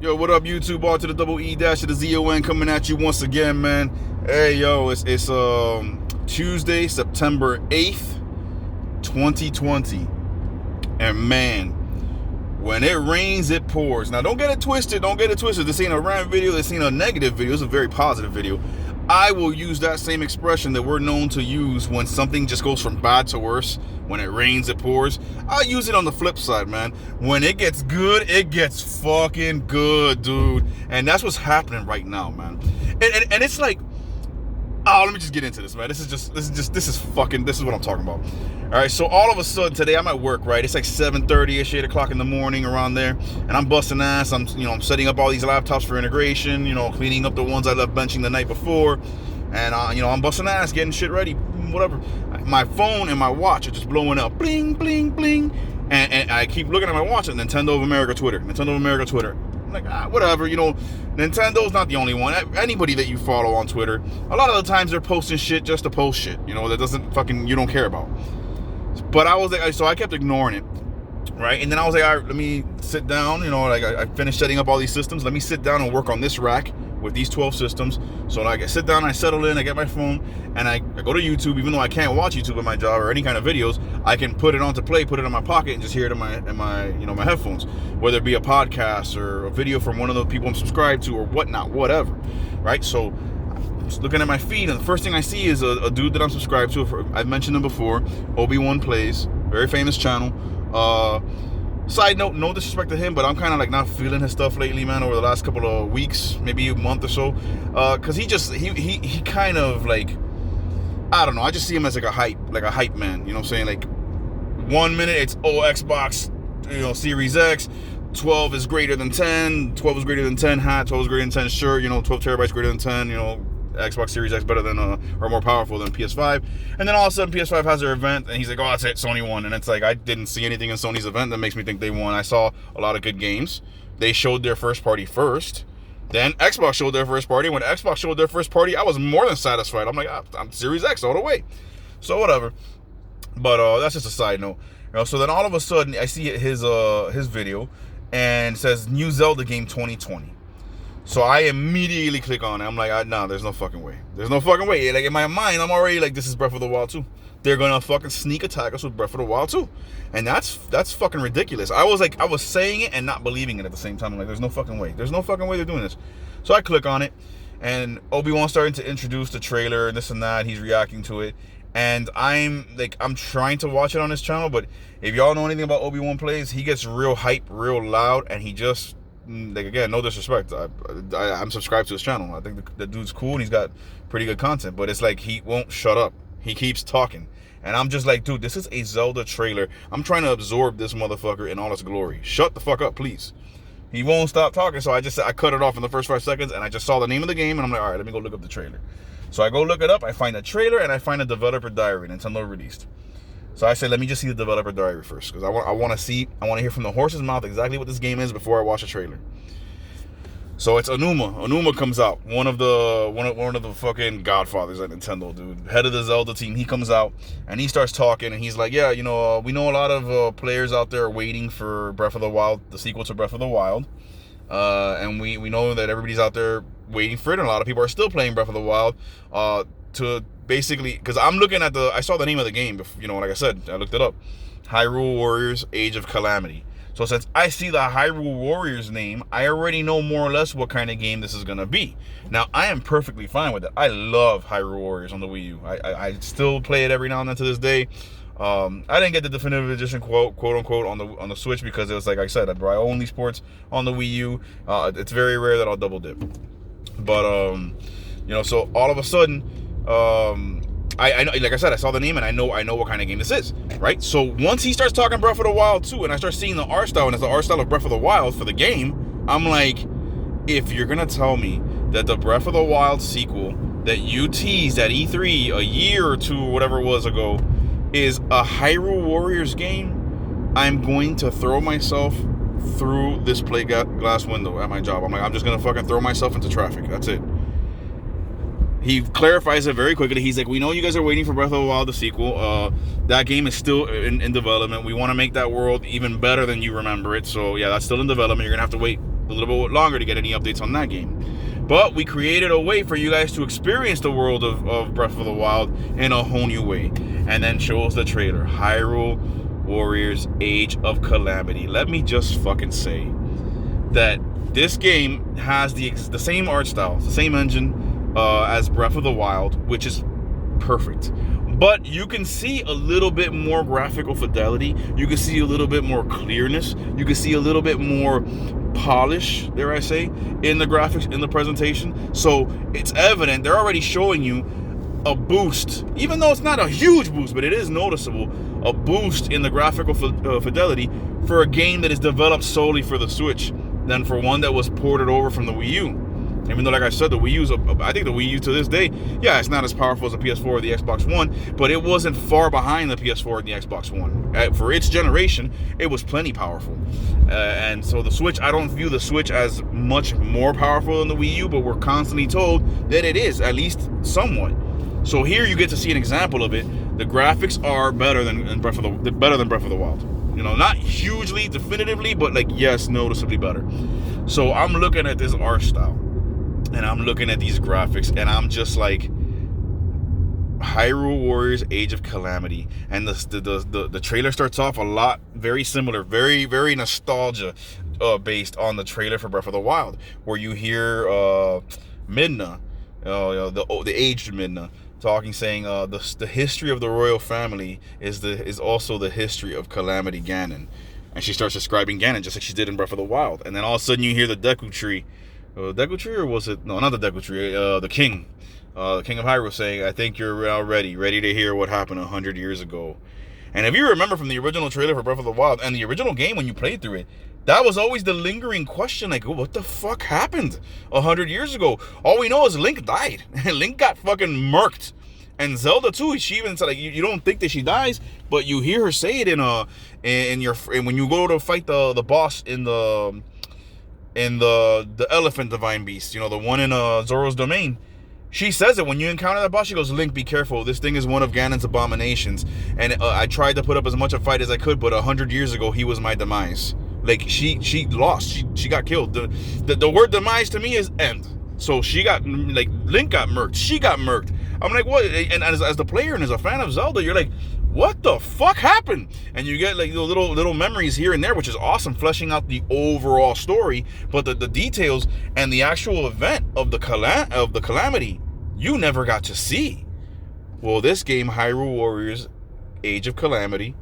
Yo, what up, YouTube? All to the double E dash to the ZON coming at you once again, man. Hey, yo, it's Tuesday, September 8th, 2020. And man, when it rains, it pours. Now, don't get it twisted. This ain't a rant video. This ain't a negative video. It's a very positive video. I will use that same expression that we're known to use when something just goes from bad to worse. When it rains, it pours. I'll use it on the flip side, man. When it gets good, it gets fucking good, dude. And that's what's happening right now, man. And it's like, oh, let me just get into this, man. This is what I'm talking about. All right, so all of a sudden today I'm at work, right? It's like 7:30ish, 8 o'clock in the morning, around there, and I'm busting ass. I'm setting up all these laptops for integration, cleaning up the ones I left benching the night before, and I'm busting ass, getting shit ready, whatever. My phone and my watch are just blowing up, bling, bling, bling, and I keep looking at my watch and Nintendo of America Twitter. I'm like, whatever, Nintendo's not the only one. Anybody that you follow on Twitter, a lot of the times they're posting shit just to post shit, that doesn't you don't care about. But I was like, so I kept ignoring it, right? And then I was like, all right, let me sit down, I finished setting up all these systems. Let me sit down and work on this rack with these 12 systems. So I sit down, I settle in, I get my phone, and I go to YouTube. Even though I can't watch YouTube at my job or any kind of videos, I can put it on to play, put it in my pocket, and just hear it in my my headphones. Whether it be a podcast or a video from one of the people I'm subscribed to or whatnot, whatever, right? So just looking at my feed, and the first thing I see is a dude that I'm subscribed to. I've mentioned him before, Obi-Wan Plays, very famous channel. Side note, no disrespect to him, but I'm kind of like not feeling his stuff lately, man, over the last couple of weeks, maybe a month or so, because he kind of like, I don't know, I just see him as like a hype man, you know what I'm saying? Like, 1 minute it's, Xbox, Series X, 12 is greater than 10, 12 is greater than 10 hat, 12 is greater than 10 shirt, 12 terabytes greater than 10, Xbox Series X better than or more powerful than PS5. And then all of a sudden PS5 has their event and he's like, oh, that's it, Sony won. And it's like, I didn't see anything in Sony's event that makes me think they won. I saw a lot of good games. They showed their first party first. Then Xbox showed their first party. When Xbox showed their first party, I was more than satisfied. I'm like, I'm Series X all the way. So whatever. But that's just a side note. So then all of a sudden I see his video and it says new Zelda game 2020. So I immediately click on it. I'm like, nah, there's no fucking way. There's no fucking way. Like, in my mind, I'm already like, this is Breath of the Wild 2. They're gonna fucking sneak attack us with Breath of the Wild 2. And that's fucking ridiculous. I was saying it and not believing it at the same time. I'm like, there's no fucking way. There's no fucking way they're doing this. So I click on it, and Obi-Wan starting to introduce the trailer and this and that. He's reacting to it. And I'm trying to watch it on his channel, but if y'all know anything about Obi-Wan Plays, he gets real hype, real loud, and he just, like, again, no disrespect, I'm subscribed to his channel. I think the dude's cool and he's got pretty good content, but it's like he won't shut up. He keeps talking, and I'm just like, dude, this is a Zelda trailer. I'm trying to absorb this motherfucker in all its glory. Shut the fuck up, please. He won't stop talking, so I cut it off in the first 5 seconds, and I just saw the name of the game, and I'm like, all right, let me go look up the trailer. So I go look it up, I find a trailer, and I find a developer diary Nintendo released. So I said, let me just see the developer diary first, because I want to hear from the horse's mouth exactly what this game is before I watch the trailer. So it's Aonuma. Aonuma comes out, one of the fucking godfathers at Nintendo, dude, head of the Zelda team. He comes out and he starts talking, and he's like, yeah, we know a lot of players out there are waiting for Breath of the Wild, the sequel to Breath of the Wild, and we know that everybody's out there waiting for it, and a lot of people are still playing Breath of the Wild, to basically, because I'm looking at I saw the name of the game, like I said, I looked it up, Hyrule Warriors Age of Calamity. So since I see the Hyrule Warriors name, I already know more or less what kind of game this is going to be. Now, I am perfectly fine with it. I love Hyrule Warriors on the Wii U. I still play it every now and then to this day. I didn't get the definitive edition, quote unquote, on the Switch, because it was like I said, I own these ports on the Wii U. It's very rare that I'll double dip. But so all of a sudden, I know, like I said, I saw the name and I know what kind of game this is, right? So once he starts talking Breath of the Wild 2 and I start seeing the art style, and it's the art style of Breath of the Wild for the game, I'm like, if you're gonna tell me that the Breath of the Wild sequel that you teased at E3 a year or two, whatever it was ago, is a Hyrule Warriors game, I'm going to throw myself through this plate glass window at my job. I'm like, I'm just gonna fucking throw myself into traffic. That's it. He clarifies it very quickly. He's like, we know you guys are waiting for Breath of the Wild, the sequel. That game is still in development. We want to make that world even better than you remember it. So yeah, that's still in development. You're gonna have to wait a little bit longer to get any updates on that game. But we created a way for you guys to experience the world of Breath of the Wild in a whole new way. And then shows the trailer, Hyrule Warriors Age of Calamity. Let me just fucking say that this game has the same art style, the same engine as Breath of the Wild, which is perfect. But you can see a little bit more graphical fidelity. You can see a little bit more clearness. You can see a little bit more polish, dare I say, in the graphics, in the presentation. So it's evident they're already showing you a boost, even though it's not a huge boost, but it is noticeable, a boost in the graphical fidelity for a game that is developed solely for the Switch than for one that was ported over from the Wii U. Even though, like I said, the Wii U's, I think the Wii U to this day, yeah, it's not as powerful as the PS4 or the Xbox One, but it wasn't far behind the PS4 and the Xbox One. For its generation, it was plenty powerful. And so the Switch, I don't view the Switch as much more powerful than the Wii U, but we're constantly told that it is, at least somewhat. So here you get to see an example of it. The graphics are better than Breath of the Wild. You know, not hugely, definitively, but like, yes, noticeably better. So I'm looking at this art style, and I'm looking at these graphics, and I'm just like, Hyrule Warriors Age of Calamity. And the trailer starts off a lot very similar, very, very nostalgia based on the trailer for Breath of the Wild, where you hear Midna, the aged Midna, talking, saying the history of the royal family is also the history of Calamity Ganon. And she starts describing Ganon just like she did in Breath of the Wild. And then all of a sudden you hear the Deku Tree. Deku Tree, or was it? No, not the Deku Tree. The King of Hyrule, saying, I think you're now ready to hear what happened 100 years ago. And if you remember from the original trailer for Breath of the Wild and the original game when you played through it, that was always the lingering question, like, what the fuck happened 100 years ago? All we know is Link died. Link got fucking murked. And Zelda too, she even said, like, you don't think that she dies, but you hear her say it when you go to fight the boss in the elephant divine beast, you know, the one in Zoro's domain. She says it when you encounter that boss. She goes, Link, be careful. This thing is one of Ganon's abominations. And I tried to put up as much a fight as I could, but 100 years ago, he was my demise. Like, she lost. She got killed. The word demise to me is end. So she got, like, Link got murked. She got murked. I'm like, what? And as the player and as a fan of Zelda, you're like, what the fuck happened? And you get like little memories here and there, which is awesome, fleshing out the overall story. But the details and the actual event of the calamity, you never got to see. Well, this game, Hyrule Warriors Age of Calamity,